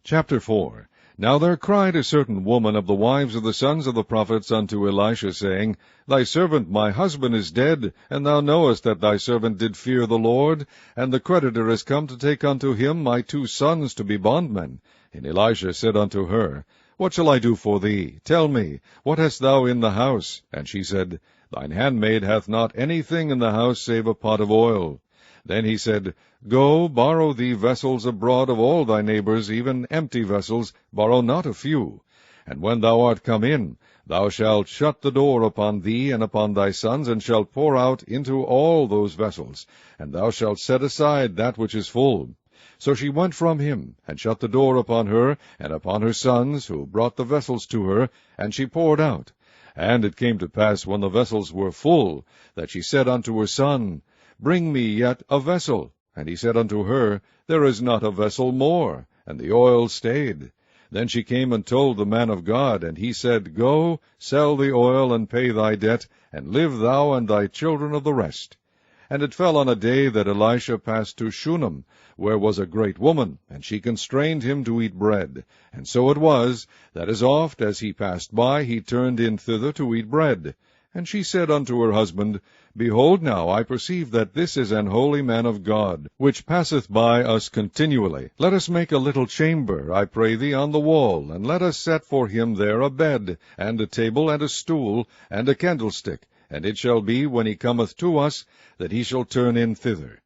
Chapter 4. Now there cried a certain woman of the wives of the sons of the prophets unto Elisha, saying, Thy servant my husband is dead, and thou knowest that thy servant did fear the Lord, and the creditor is come to take unto him my 2 sons to be bondmen. And Elisha said unto her, What shall I do for thee? Tell me, what hast thou in the house? And she said, Thine handmaid hath not anything in the house save a pot of oil. Then he said, Go, borrow thee vessels abroad of all thy neighbours, even empty vessels, borrow not a few. And when thou art come in, thou shalt shut the door upon thee and upon thy sons, and shalt pour out into all those vessels, and thou shalt set aside that which is full. So she went from him, and shut the door upon her, and upon her sons, who brought the vessels to her, and she poured out. And it came to pass, when the vessels were full, that she said unto her son, Bring me yet a vessel. And he said unto her, There is not a vessel more. And the oil stayed. Then she came and told the man of God, and he said, Go, sell the oil, and pay thy debt, and live thou and thy children of the rest. And it fell on a day that Elisha passed to Shunem, where was a great woman, and she constrained him to eat bread. And so it was, that as oft as he passed by, he turned in thither to eat bread. And she said unto her husband, Behold now, I perceive that this is an holy man of God, which passeth by us continually. Let us make a little chamber, I pray thee, on the wall, and let us set for him there a bed, and a table, and a stool, and a candlestick. And it shall be, when he cometh to us, that he shall turn in thither.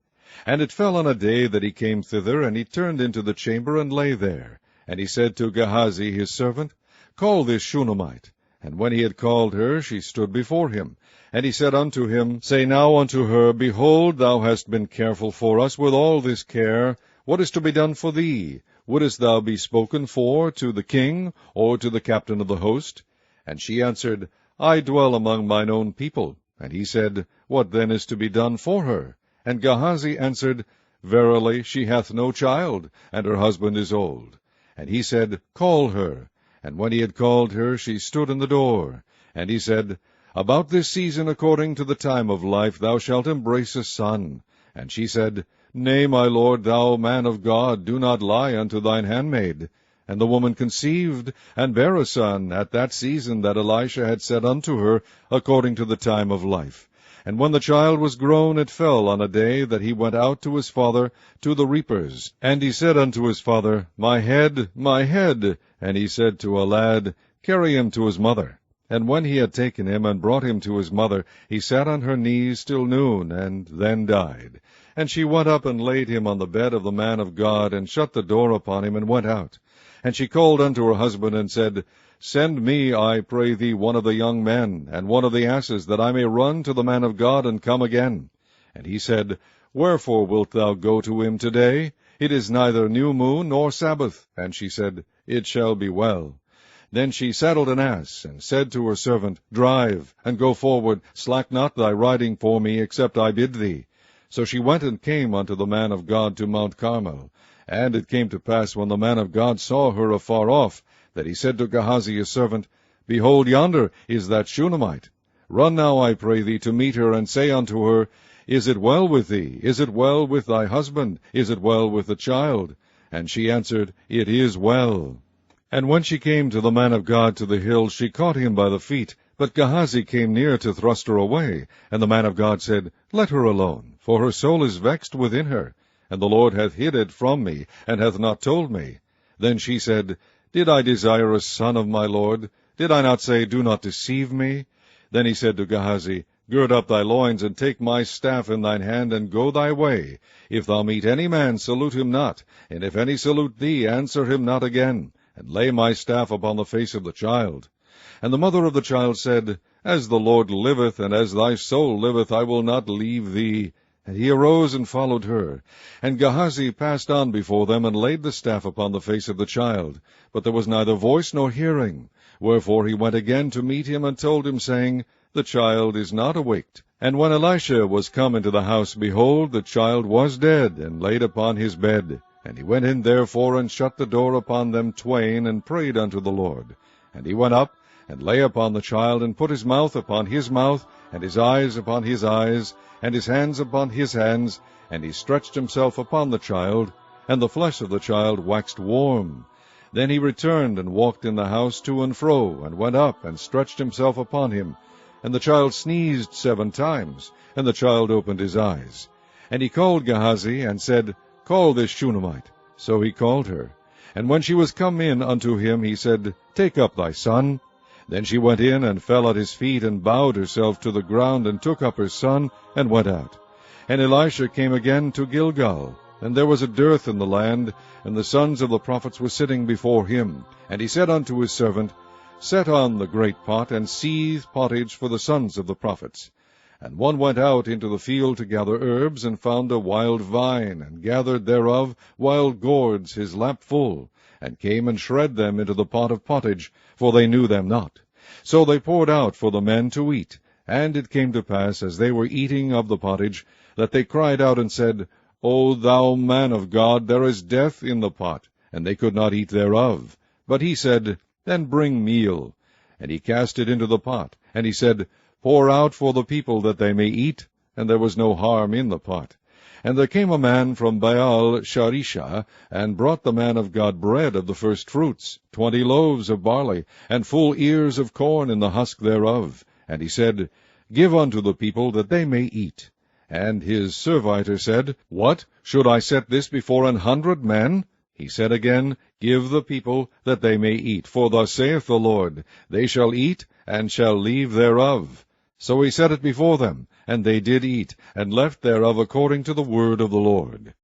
And it fell on a day that he came thither, and he turned into the chamber, and lay there. And he said to Gehazi his servant, Call this Shunammite. And when he had called her, she stood before him. And he said unto him, Say now unto her, Behold, thou hast been careful for us with all this care. What is to be done for thee? Wouldest thou be spoken for to the king, or to the captain of the host? And she answered, I dwell among mine own people. And he said, What then is to be done for her? And Gehazi answered, Verily, she hath no child, and her husband is old. And he said, Call her. And when he had called her, she stood in the door. And he said, About this season, according to the time of life, thou shalt embrace a son. And she said, Nay, my lord, thou man of God, do not lie unto thine handmaid. And the woman conceived, and bare a son, at that season that Elisha had said unto her, according to the time of life. And when the child was grown, it fell on a day that he went out to his father to the reapers. And he said unto his father, My head, my head. And he said to a lad, Carry him to his mother. And when he had taken him and brought him to his mother, he sat on her knees till noon, and then died. And she went up and laid him on the bed of the man of God, and shut the door upon him, and went out. And she called unto her husband, and said, Send me, I pray thee, one of the young men, and one of the asses, that I may run to the man of God, and come again. And he said, Wherefore wilt thou go to him today? It is neither new moon nor Sabbath. And she said, It shall be well. Then she saddled an ass, and said to her servant, Drive, and go forward, slack not thy riding for me, except I bid thee. So she went and came unto the man of God to Mount Carmel. And it came to pass, when the man of God saw her afar off, that he said to Gehazi his servant, Behold, yonder is that Shunammite. Run now, I pray thee, to meet her, and say unto her, Is it well with thee? Is it well with thy husband? Is it well with the child? And she answered, It is well. And when she came to the man of God to the hill, she caught him by the feet. But Gehazi came near to thrust her away. And the man of God said, Let her alone, for her soul is vexed within her. And the Lord hath hid it from me, and hath not told me. Then she said, Did I desire a son of my Lord? Did I not say, Do not deceive me? Then he said to Gehazi, Gird up thy loins, and take my staff in thine hand, and go thy way. If thou meet any man, salute him not, and if any salute thee, answer him not again, and lay my staff upon the face of the child. And the mother of the child said, As the Lord liveth, and as thy soul liveth, I will not leave thee. And he arose and followed her. And Gehazi passed on before them, and laid the staff upon the face of the child. But there was neither voice nor hearing. Wherefore he went again to meet him, and told him, saying, The child is not awaked. And when Elisha was come into the house, behold, the child was dead, and laid upon his bed. And he went in therefore, and shut the door upon them twain, and prayed unto the Lord. And he went up, and lay upon the child, and put his mouth upon his mouth, and his eyes upon his eyes, and his hands upon his hands, and he stretched himself upon the child, and the flesh of the child waxed warm. Then he returned and walked in the house to and fro, and went up and stretched himself upon him. And the child sneezed 7 times, and the child opened his eyes. And he called Gehazi, and said, Call this Shunammite. So he called her. And when she was come in unto him, he said, Take up thy son. Then she went in, and fell at his feet, and bowed herself to the ground, and took up her son, and went out. And Elisha came again to Gilgal. And there was a dearth in the land, and the sons of the prophets were sitting before him. And he said unto his servant, Set on the great pot, and seethe pottage for the sons of the prophets. And one went out into the field to gather herbs, and found a wild vine, and gathered thereof wild gourds his lap full, and came and shred them into the pot of pottage, for they knew them not. So they poured out for the men to eat. And it came to pass, as they were eating of the pottage, that they cried out and said, O thou man of God, there is death in the pot. And they could not eat thereof. But he said, Then bring meal. And he cast it into the pot. And he said, Pour out for the people that they may eat. And there was no harm in the pot. And there came a man from Baal Sharisha, and brought the man of God bread of the first fruits, 20 loaves of barley, and full ears of corn in the husk thereof. And he said, Give unto the people that they may eat. And his servitor said, What? Should I set this before 100 men? He said again, Give the people that they may eat. For thus saith the Lord, They shall eat, and shall leave thereof. So he set it before them, and they did eat, and left thereof according to the word of the Lord.